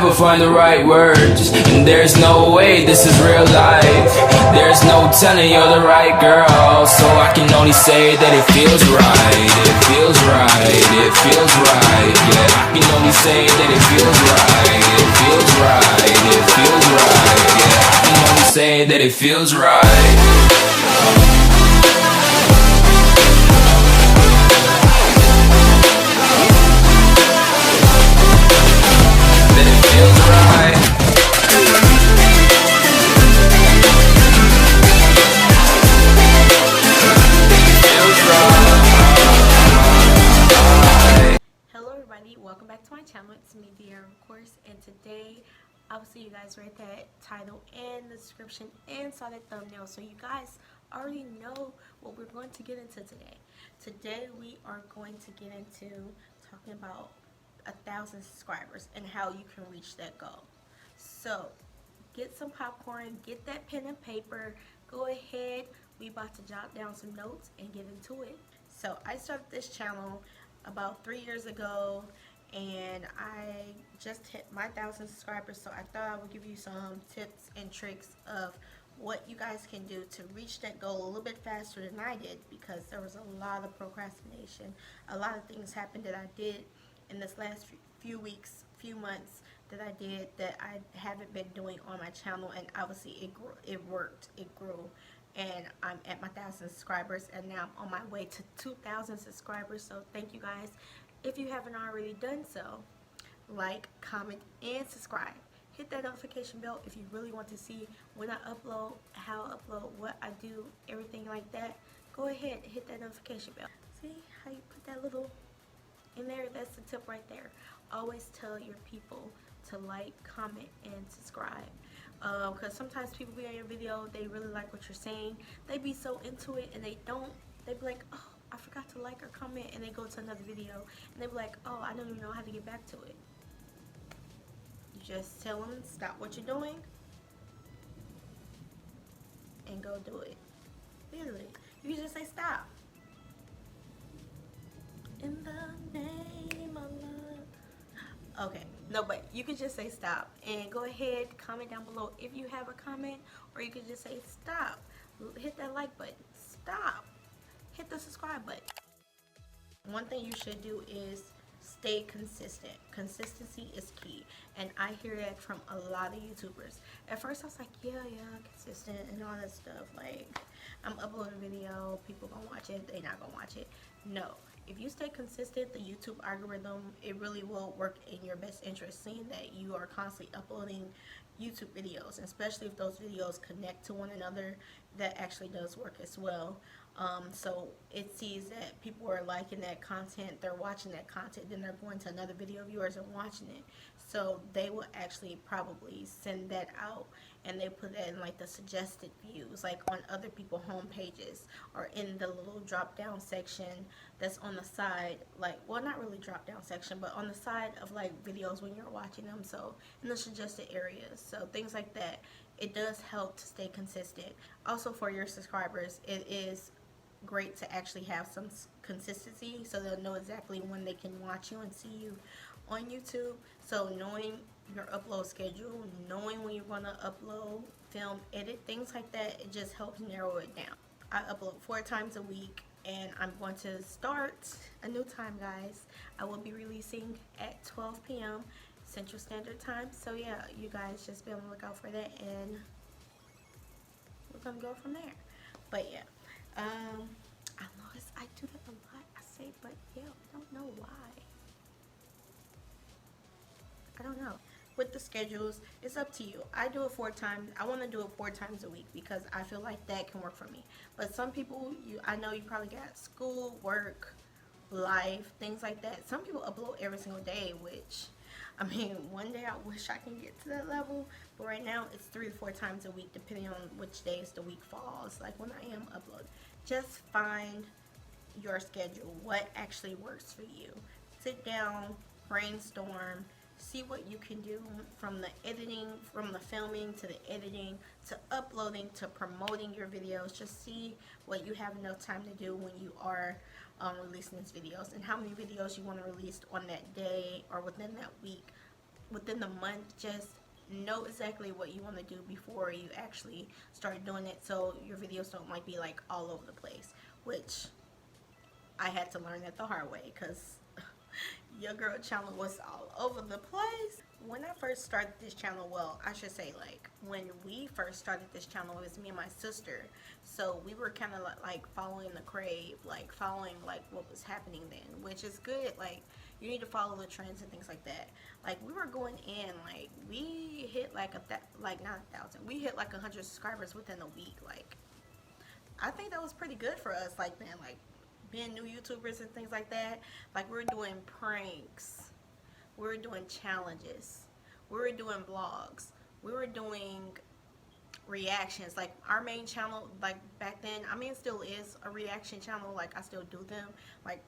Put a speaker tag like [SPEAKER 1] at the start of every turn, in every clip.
[SPEAKER 1] never find the right words, and there's no way this is real life. There's no telling you're the right girl, so I can only say that it feels right. It feels right, it feels right, yeah. I can only say that it feels right. It feels right, it feels right, yeah. I can only say that it feels right.
[SPEAKER 2] Hello everybody, welcome back to my channel. It's me, Dear, of course, and today obviously you guys read that title and the description and saw that thumbnail, so you guys already know what we're going to get into today. Today we are going to get into talking about 1,000 subscribers and how you can reach that goal. So get some popcorn, get that pen and paper, go ahead, we about to jot down some notes and get into it. So I started this channel about 3 years ago, and I just hit my 1,000 subscribers, so I thought I would give you some tips and tricks of what you guys can do to reach that goal a little bit faster than I did, because there was a lot of procrastination. A lot of things happened that I did in this last few weeks, few months, that I did that I haven't been doing on my channel, and obviously it grew, it worked, it grew, and I'm at my 1,000 subscribers, and now I'm on my way to 2,000 subscribers. So thank you guys. If you haven't already done so, like, comment, and subscribe. Hit that notification bell if you really want to see when I upload, how I upload, what I do, everything like that. Go ahead, hit that notification bell. See how you put that little in there? That's the tip right there. Always tell your people to like, comment, and subscribe, because sometimes people be on your video, they really like what you're saying, they be so into it, and they be like, oh, I forgot to like or comment, and they go to another video and they be like, oh, I don't even know how to get back to it. You just tell them stop what you're doing and go do it. Literally, you just say stop. In the name of love. Okay, no, but you could just say stop, and go ahead, comment down below if you have a comment, or you could just say stop. Hit that like button. Stop. Hit the subscribe button. One thing you should do is stay consistent. Consistency is key, and I hear that from a lot of YouTubers. At first I was like, yeah, consistent and all that stuff, like, I'm uploading a video, people gonna watch it, they not gonna watch it. No, if you stay consistent, the YouTube algorithm, it really will work in your best interest, seeing that you are constantly uploading YouTube videos, especially if those videos connect to one another. That actually does work as well. So it sees that people are liking that content, they're watching that content, then they're going to another video of yours and watching it. So they will actually probably send that out, and they put that in like the suggested views, like on other people's home pages, or in the little drop down section that's on the side, like, well, not really drop down section, but on the side of like videos when you're watching them, so in the suggested areas. So things like that, it does help to stay consistent. Also, for your subscribers, it is great to actually have some consistency, so they'll know exactly when they can watch you and see you on YouTube. So knowing your upload schedule, knowing when you're going to upload, film, edit, things like that, it just helps narrow it down. I upload 4 times a week, and I'm going to start a new time, guys. I will be releasing at 12 p.m. Central Standard Time. So yeah, you guys just be on the lookout for that, and we're gonna go from there. But yeah, I notice I do that a lot, I say, but yeah, I don't know why. I don't know. With the schedules, it's up to you. I do it 4 times. I want to do it 4 times a week because I feel like that can work for me. But some people, I know you probably got school, work, life, things like that. Some people upload every single day, which, I mean, one day I wish I can get to that level, but right now it's 3 to 4 times a week, depending on which days the week falls, like when I am uploading. Just find your schedule, what actually works for you. Sit down, brainstorm, see what you can do, from the editing, from the filming to the editing to uploading to promoting your videos. Just see what you have enough time to do when you are releasing these videos, and how many videos you want to release on that day or within that week. within the month, just know exactly what you want to do before you actually start doing it, so your videos don't like be like all over the place, which I had to learn that the hard way, because your girl channel was all over the place. When I first started this channel, well, I should say, like, when we first started this channel, it was me and my sister. So we were kind of like following the crave, like following like what was happening then, which is good. Like, you need to follow the trends and things like that. Like, we were going in, like, we hit like like not 1,000, we hit like 100 subscribers within a week. Like, I think that was pretty good for us, like, man, like being new YouTubers and things like that. Like, we were doing pranks, we were doing challenges, we were doing vlogs, we were doing reactions. Like, our main channel, like, back then, I mean, it still is a reaction channel. Like, I still do them. Like,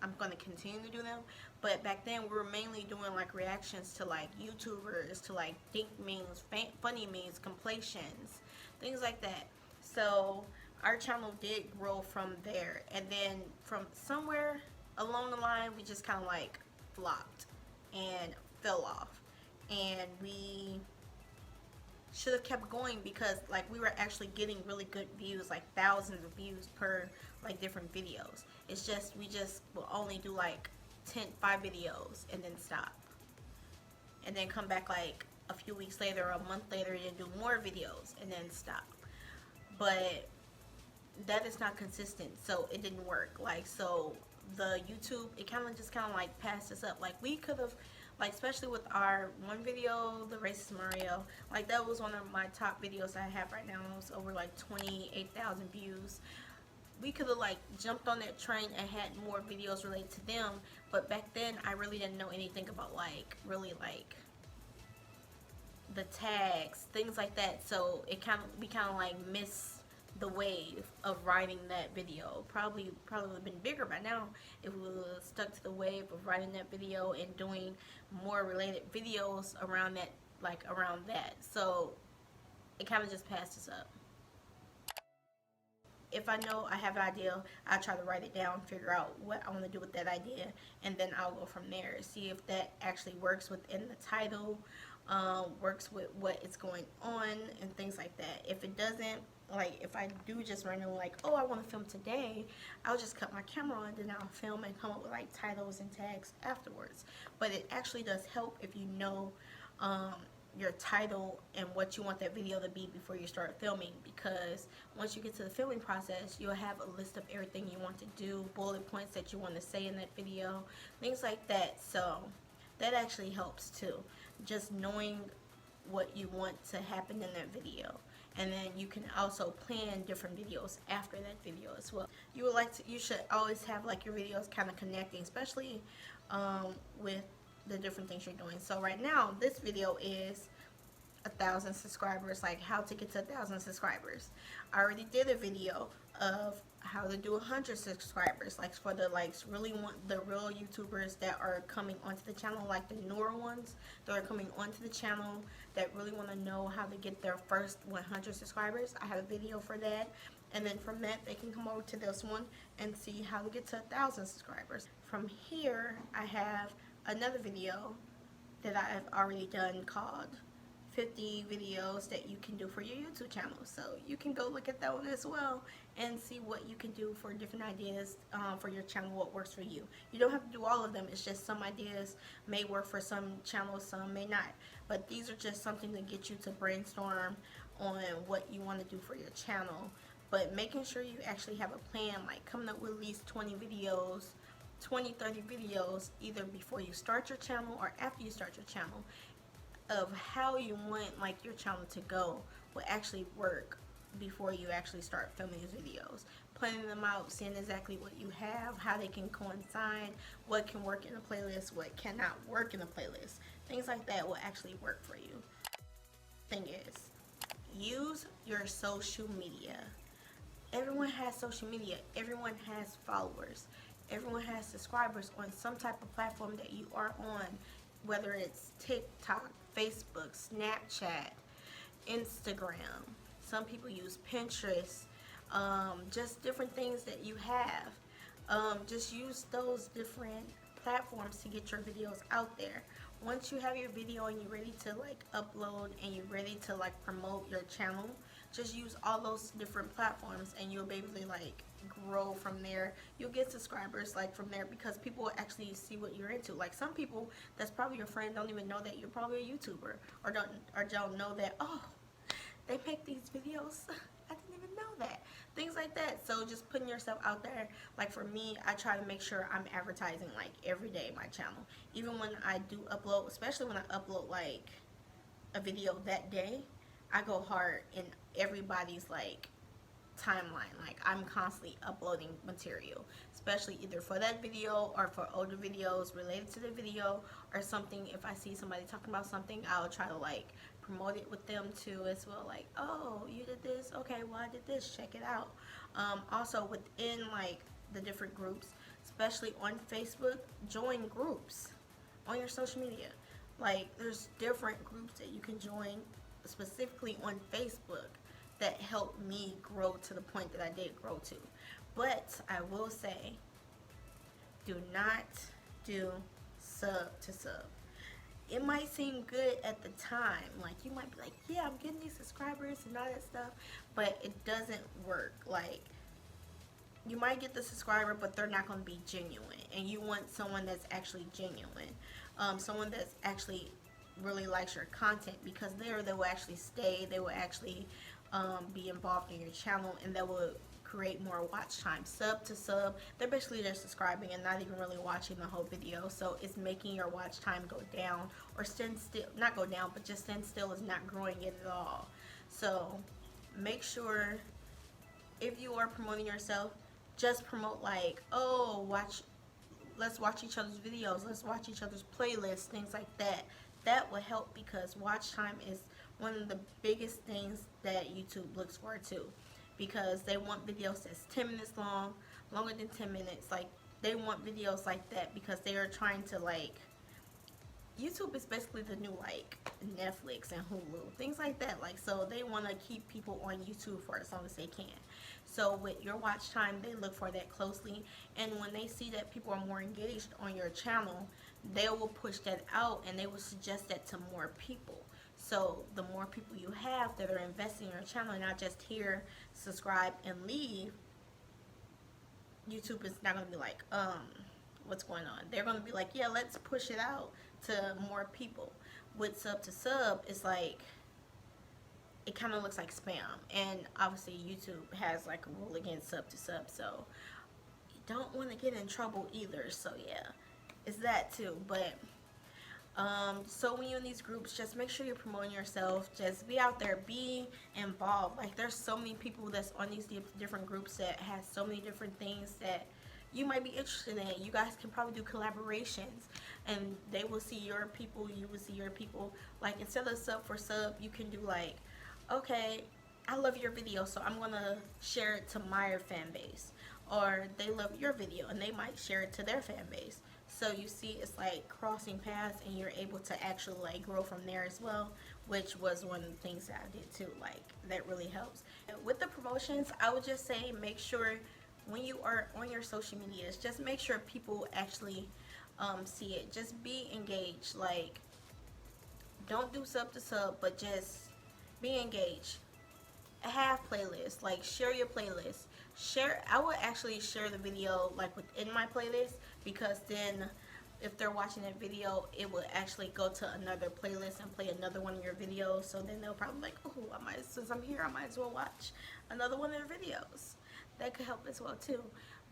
[SPEAKER 2] I'm going to continue to do them. But back then, we were mainly doing, like, reactions to, like, YouTubers, to, like, think memes, funny memes, compilations, things like that. So our channel did grow from there, and then from somewhere along the line, we just kind of like flopped and fell off, and we should have kept going, because like we were actually getting really good views, like thousands of views per like different videos. It's just we just will only do like 5 videos and then stop, and then come back like a few weeks later or a month later and do more videos and then stop. But that is not consistent, so it didn't work. Like, so the YouTube, it kind of like passed us up. Like, we could have, like, especially with our one video, the racist Mario, like, that was one of my top videos I have right now. It was over like 28,000 views. We could have like jumped on that train and had more videos related to them, but back then I really didn't know anything about like really like the tags, things like that. So we kind of like missed the wave of writing that video. Probably would have been bigger by now if we would have stuck to the wave of writing that video and doing more related videos around that, like around that. So it kind of just passed us up. If I know I have an idea, I try to write it down, figure out what I want to do with that idea, and then I'll go from there. See if that actually works within the title, works with what is going on, and things like that. If it doesn't, like if I do just randomly like, oh, I want to film today, I'll just cut my camera on, then I'll film and come up with like titles and tags afterwards. But it actually does help if you know your title and what you want that video to be before you start filming, because once you get to the filming process, you'll have a list of everything you want to do, bullet points that you want to say in that video, things like that. So that actually helps too, just knowing what you want to happen in that video. And then you can also plan different videos after that video as well. You should always have like your videos kind of connecting, especially with the different things you're doing. So right now, this video is 1,000 subscribers, like how to get to 1,000 subscribers. I already did a video of how to do 100 subscribers, like for the the real YouTubers that are coming onto the channel, like the newer ones that are coming onto the channel that really want to know how to get their first 100 subscribers. I have a video for that, and then from that they can come over to this one and see how to get to 1,000 subscribers. From here, I have another video that I have already done called 50 videos that you can do for your YouTube channel. So you can go look at that one as well and see what you can do for different ideas for your channel, what works for you. You don't have to do all of them. It's just some ideas may work for some channels, some may not. But these are just something to get you to brainstorm on what you want to do for your channel. But making sure you actually have a plan, like coming up with at least 20 videos, 20, 30 videos, either before you start your channel or after you start your channel, of how you want like your channel to go will actually work before you actually start filming these videos. Planning them out, seeing exactly what you have, how they can coincide, what can work in a playlist, what cannot work in a playlist. Things like that will actually work for you. Thing is, use your social media. Everyone has social media. Everyone has followers. Everyone has subscribers on some type of platform that you are on, whether it's TikTok, Facebook, Snapchat, Instagram. Some people use Pinterest, just different things that you have. Just use those different platforms to get your videos out there. once you have your video and you're ready to like upload and you're ready to like promote your channel, just use all those different platforms and you'll be able to like grow from there. You'll get subscribers like from there because people will actually see what you're into. Like some people that's probably your friend don't even know that you're probably a YouTuber, or don't know that, oh, they make these videos. I didn't even know that. Things like that. So just putting yourself out there. Like for me, I try to make sure I'm advertising like every day my channel. Even when I do upload, especially when I upload like a video that day, I go hard in everybody's like timeline. Like I'm constantly uploading material, especially either for that video or for older videos related to the video or something. If I see somebody talking about something, I'll try to like promote it with them too as well. Like, oh, you did this, okay, well I did this, check it out. Also within like the different groups, especially on Facebook, join groups on your social media. Like there's different groups that you can join specifically on Facebook that helped me grow to the point that I did grow to. But I will say, do not do sub to sub. It might seem good at the time, like you might be like, yeah, I'm getting these subscribers and all that stuff, but it doesn't work. Like you might get the subscriber, but they're not going to be genuine, and you want someone that's actually genuine, someone that's actually really likes your content, because they will actually stay, they will actually be involved in your channel, and that will create more watch time. Sub to sub, they're basically just subscribing and not even really watching the whole video, so it's making your watch time go down or stand still. Not go down, but just stand still is not growing it at all. So make sure if you are promoting yourself, just promote like, oh, let's watch each other's videos, let's watch each other's playlists, things like that. That will help, because watch time is one of the biggest things that YouTube looks for too, because they want videos that's 10 minutes long, longer than 10 minutes. Like they want videos like that because they are trying to like, YouTube is basically the new like Netflix and Hulu, things like that. Like, so they want to keep people on YouTube for as long as they can. So with your watch time, they look for that closely, and when they see that people are more engaged on your channel, they will push that out and they will suggest that to more people. So the more people you have that are investing in your channel, not just here, subscribe and leave, YouTube is not going to be like, what's going on? They're going to be like, yeah, let's push it out to more people. With sub to sub, it's like, it kind of looks like spam, and obviously YouTube has like a rule against sub to sub, so you don't want to get in trouble either. So yeah, it's that too. But so when you're in these groups, just make sure you're promoting yourself. Just be out there, be involved. Like there's so many people that's on these different groups that has so many different things that you might be interested in. You guys can probably do collaborations, and they will see your people, you will see your people. Like instead of sub for sub, you can do like, okay, I love your video, so I'm gonna share it to my fan base, or they love your video and they might share it to their fan base. So you see, it's like crossing paths, and you're able to actually like grow from there as well, which was one of the things that I did too. Like that really helps. And with the promotions, I would just say make sure when you are on your social medias, just make sure people actually see it. Just be engaged. Like don't do sub to sub, but just be engaged. Have playlists, like share your playlist. I would actually share the video like within my playlist, because then if they're watching that video, it will actually go to another playlist and play another one of your videos. So then they'll probably like, oh, since I'm here, I might as well watch another one of their videos. That could help as well too.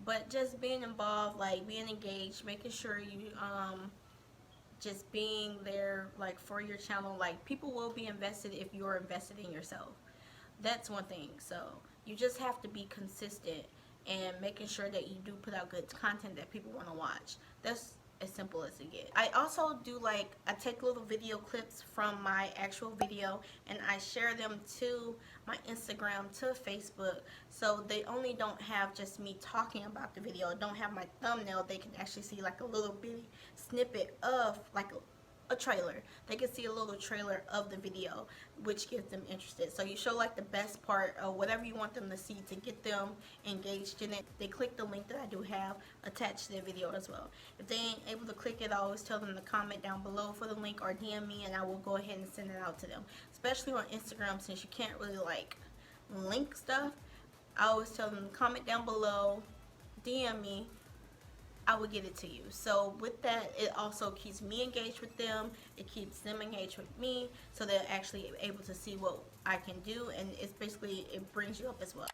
[SPEAKER 2] But just being involved, like being engaged, making sure you just being there like for your channel. Like people will be invested if you're invested in yourself. That's one thing. So you just have to be consistent and making sure that you do put out good content that people want to watch. That's as simple as it gets. I also do like, I take little video clips from my actual video and I share them to my Instagram, to Facebook, so they only don't have just me talking about the video, don't have my thumbnail. They can actually see like a little bitty snippet of like a trailer. They can see a little trailer of the video, which gets them interested. So you show like the best part or whatever you want them to see to get them engaged in it. They click the link that I do have attached to the video as well. If they ain't able to click it, I always tell them to comment down below for the link or DM me, and I will go ahead and send it out to them. Especially on Instagram, since you can't really like link stuff, I always tell them to comment down below, DM me, I will get it to you. So with that, it also keeps me engaged with them. It keeps them engaged with me, so they're actually able to see what I can do, and it's basically, it brings you up as well.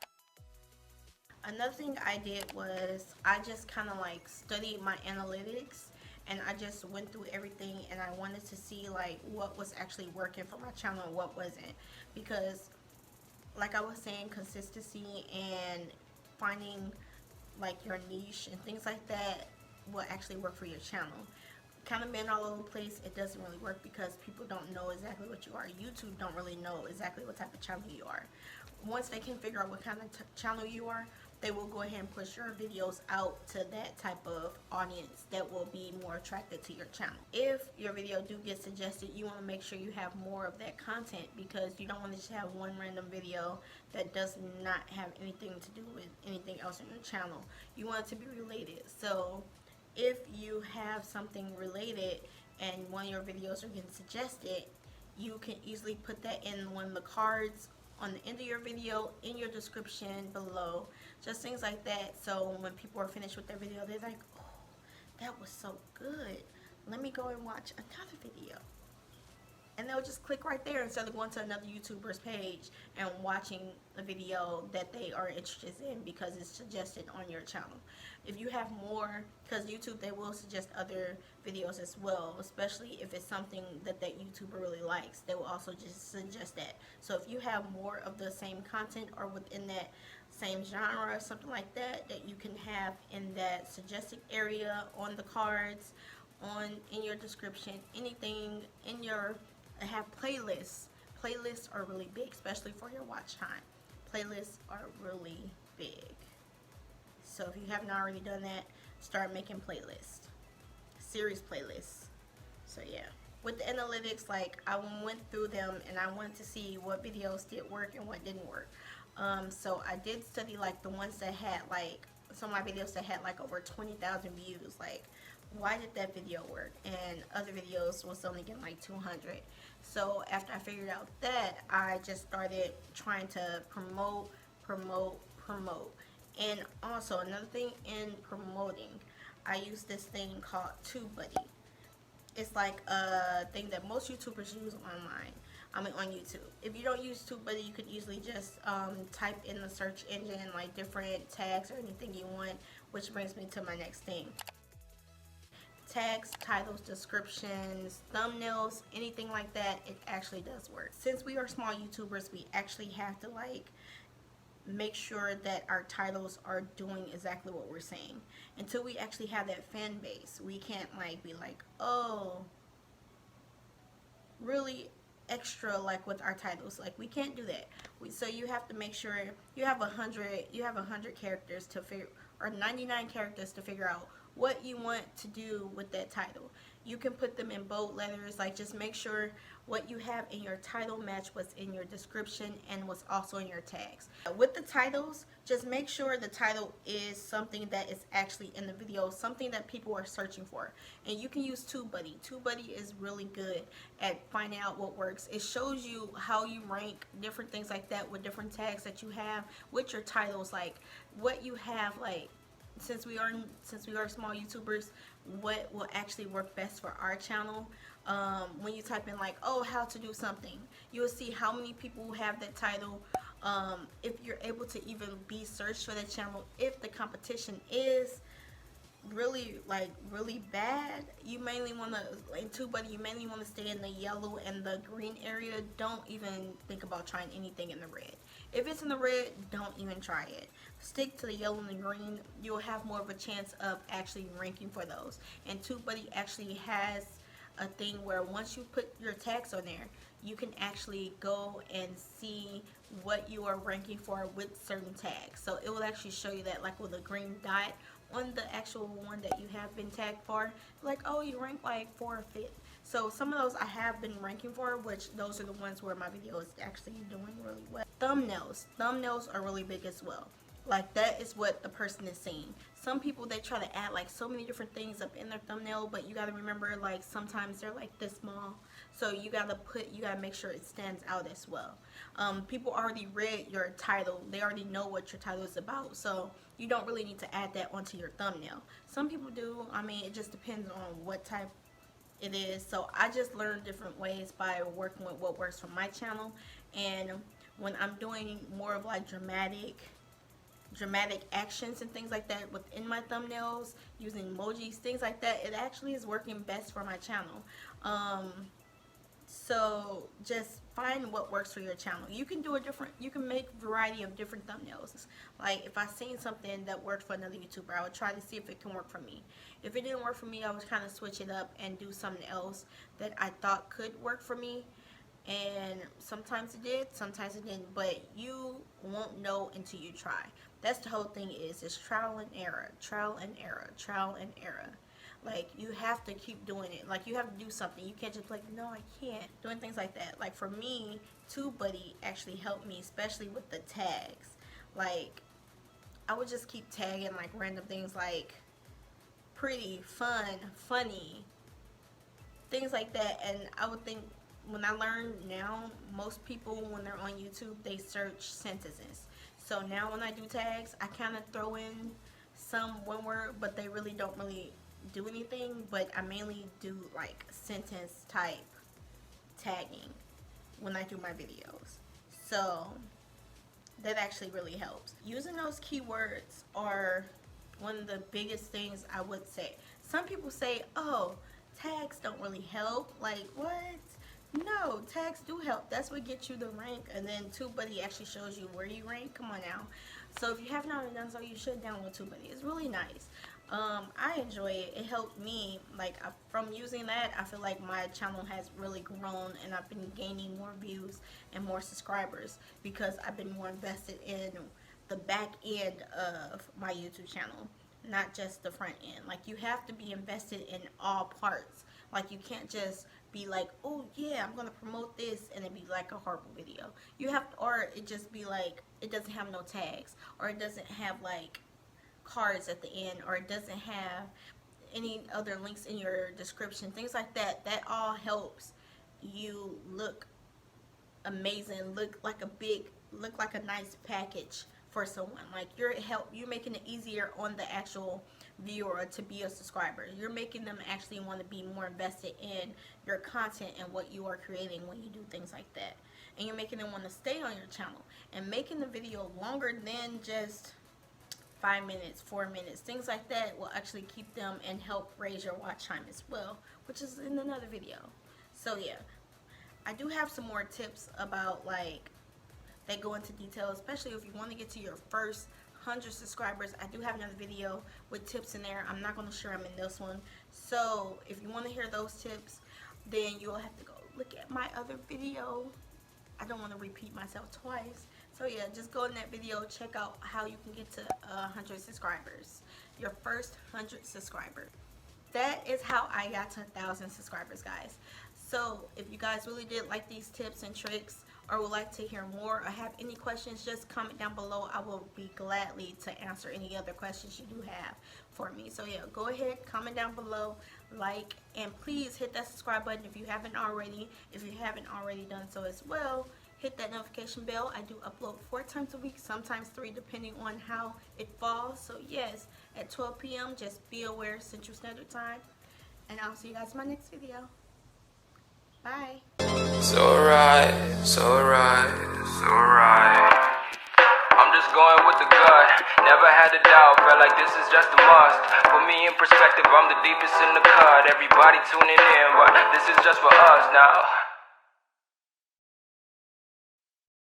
[SPEAKER 2] Another thing I did was I just kind of like studied my analytics, and I just went through everything, and I wanted to see like what was actually working for my channel and what wasn't, because like I was saying, consistency and finding like your niche and things like that will actually work for your channel. Kind of being all over the place, it doesn't really work because people don't know exactly what you are. YouTube don't really know exactly what type of channel you are. Once they can figure out what kind of channel you are, they will go ahead and push your videos out to that type of audience that will be more attracted to your channel. If your video do get suggested, you want to make sure you have more of that content, because you don't want to just have one random video that does not have anything to do with anything else on your channel. You want it to be related. So if you have something related and one of your videos are getting suggested, you can easily put that in one of the cards on the end of your video, in your description below, just things like that. So when people are finished with their video, they're like, oh, that was so good, let me go and watch another video. And they'll just click right there instead of going to another YouTuber's page and watching a video that they are interested in because it's suggested on your channel. If you have more, because YouTube, they will suggest other videos as well, especially if it's something that that YouTuber really likes. They will also just suggest that. So if you have more of the same content or within that same genre or something like that, that you can have in that suggested area, on the cards, in your description, anything in your, have playlists. Playlists are really big, especially for your watch time. Playlists are really big. So if you haven't already done that, start making playlists, series playlists. So yeah, with the analytics, like I went through them and I wanted to see what videos did work and what didn't work. So I did study like the ones that had like, some of my videos that had like over 20,000 views, like why did that video work, and other videos was only getting like 200. So after I figured out that, I just started trying to promote. And also another thing in promoting, I use this thing called TUBEBUDDY. It's like a thing that most YouTubers use online. I mean on YouTube. If you don't use TUBEBUDDY, you could easily just type in the search engine like different tags or anything you want, which brings me to my next thing. Tags, titles, descriptions, thumbnails, anything like that, it actually does work. Since we are small YouTubers, we actually have to like make sure that our titles are doing exactly what we're saying. Until we actually have that fan base, we can't like be like, oh, really extra like with our titles. Like we can't do that. So you have to make sure you have 100 characters to figure, or 99 characters to figure out what you want to do with that title. You can put them in bold letters, like just make sure what you have in your title match what's in your description and what's also in your tags. With the titles, just make sure the title is something that is actually in the video, something that people are searching for. And you can use TUBEBUDDY. TUBEBUDDY is really good at finding out what works. It shows you how you rank, different things like that with different tags that you have with your titles, like what you have, like since we are small YouTubers, what will actually work best for our channel. When you type in like, oh, how to do something, you will see how many people have that title. If you're able to even be searched for that channel, if the competition is really bad, you mainly want to, in TUBEBUDDY, you mainly want to stay in the yellow and the green area. Don't even think about trying anything in the red. If it's in the red, don't even try it. Stick to the yellow and the green. You'll have more of a chance of actually ranking for those. And TUBEBUDDY actually has a thing where once you put your tags on there, you can actually go and see what you are ranking for with certain tags. So it will actually show you that, like with a green dot on the actual one that you have been tagged for, like, oh, you rank like 4th or 5th. So some of those I have been ranking for, which those are the ones where my video is actually doing really well. Thumbnails are really big as well. Like, that is what the person is seeing. Some people, they try to add like so many different things up in their thumbnail, but you gotta remember, like, sometimes they're like this small, so you gotta make sure it stands out as well. People already read your title, they already know what your title is about, so you don't really need to add that onto your thumbnail. Some people do. I mean, it just depends on what type it is. So I just learned different ways by working with what works for my channel. And when I'm doing more of like dramatic actions and things like that within my thumbnails, using emojis, things like that, it actually is working best for my channel. So just find what works for your channel. You can make a variety of different thumbnails. Like, if I seen something that worked for another YouTuber, I would try to see if it can work for me. If it didn't work for me, I would kind of switch it up and do something else that I thought could work for me. And sometimes it did, sometimes it didn't, but you won't know until you try. That's the whole thing, is it's trial and error, trial and error, trial and error. Like, you have to keep doing it. Like, you have to do something. You can't just be like, no, I can't. Doing things like that. Like, for me, TUBEBUDDY actually helped me, especially with the tags. Like, I would just keep tagging like random things, like pretty, fun, funny, things like that. And I would think, when I learned now, most people, when they're on YouTube, they search sentences. So now when I do tags, I kind of throw in some one word, but they really don't really do anything. But I mainly do like sentence type tagging when I do my videos. So that actually really helps. Using those keywords are one of the biggest things I would say. Some people say, oh, tags don't really help. Like, what? No, tags do help. That's what gets you the rank. And then TUBEBUDDY actually shows you where you rank. Come on now. So if you haven't already done so, you should download TUBEBUDDY. It's really nice. I enjoy it. It helped me. Like, from using that, I feel like my channel has really grown, and I've been gaining more views and more subscribers because I've been more invested in the back end of my YouTube channel, not just the front end. Like, you have to be invested in all parts. Like, you can't just be like, oh yeah, I'm gonna promote this, and it be like a horrible video. You have to, or it just be like, it doesn't have no tags, or it doesn't have like cards at the end, or it doesn't have any other links in your description, things like that. That all helps you look amazing, look like a nice package for someone. Like, you're making it easier on the actual viewer to be a subscriber. You're making them actually want to be more invested in your content and what you are creating when you do things like that. And you're making them want to stay on your channel, and making the video longer than just 5 minutes, 4 minutes, things like that will actually keep them and help raise your watch time as well, which is in another video. So yeah, I do have some more tips about, like, that go into detail, especially if you want to get to your first 100 subscribers. I do have another video with tips in there. I'm not going to share them in this one. So if you want to hear those tips, then you'll have to go look at my other video. I don't want to repeat myself twice. So yeah, just go in that video, check out how you can get to 100 subscribers. Your first 100 subscribers. That is how I got to 1,000 subscribers, guys. So if you guys really did like these tips and tricks, or would like to hear more, or have any questions, just comment down below. I will be gladly to answer any other questions you do have for me. So yeah, go ahead, comment down below, like, and please hit that subscribe button if you haven't already. If you haven't already done so as well, hit that notification bell. I do upload 4 times a week, sometimes 3, depending on how it falls. So yes, at 12 p.m., just be aware, Central Standard Time. And I'll see you guys in my next video. Bye.
[SPEAKER 1] So right. I'm just going with the gut. Never had a doubt, felt like this is just a must. Put me in perspective, I'm the deepest in the cut. Everybody tuning in, but this is just for us now.